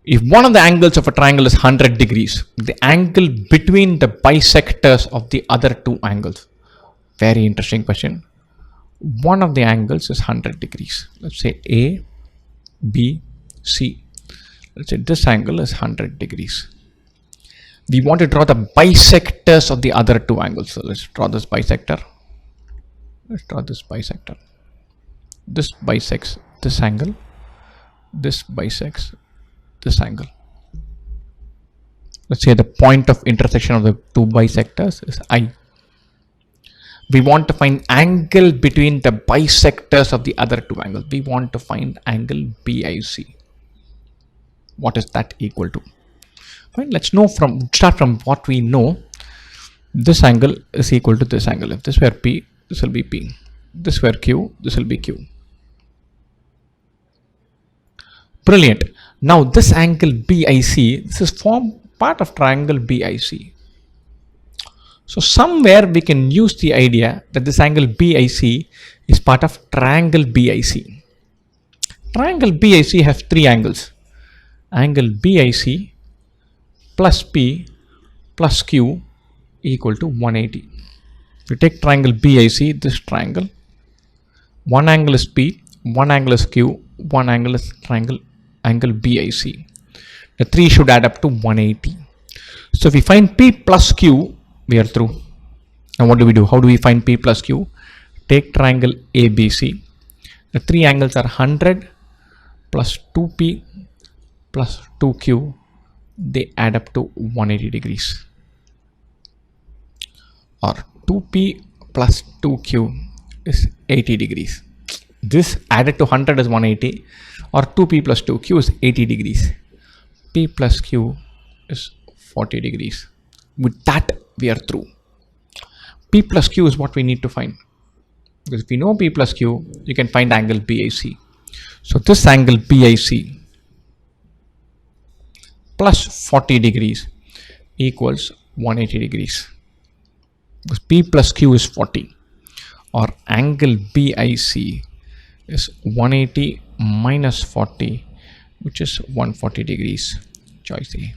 If one of the angles of a triangle is 100 degrees, the angle between the bisectors of the other two angles. Very interesting question. One of the angles is 100 degrees. Let's say A, B, C. Let's say this angle is 100 degrees. We want to draw the bisectors of the other two angles. So let's draw this bisector. Let's draw this bisector. This bisects this angle. This bisects this angle. Let's say the point of intersection of the two bisectors is I. We want to find angle between the bisectors of the other two angles. We want to find angle BIC. What is that equal to? Fine, let's start from what we know. This angle is equal to this angle. If this were P, this will be P. This were Q, this will be Q. Brilliant. Now this angle BIC, this is part of triangle BIC. So somewhere we can use the idea that this angle BIC is part of triangle BIC. Triangle BIC has three angles. Angle BIC plus P plus Q equal to 180. If you take triangle BIC, this triangle, one angle is P, one angle is Q, one angle is angle BIC. The three should add up to 180. So if we find P plus Q, we are through. Now what do we do? How do we find P plus Q? Take triangle ABC. The three angles are 100 plus 2P plus 2Q. They add up to 180 degrees. Or 2P plus 2Q is 80 degrees. This added to 100 is 180, or 2P plus 2Q is 80 degrees. P plus Q is 40 degrees. With that, we are through. P plus Q is what we need to find. Because if we know P plus Q, you can find angle BIC. So this angle BIC plus 40 degrees equals 180 degrees. Because P plus Q is 40. Or angle BIC is 180 minus 40, which is 140 degrees. Choice A.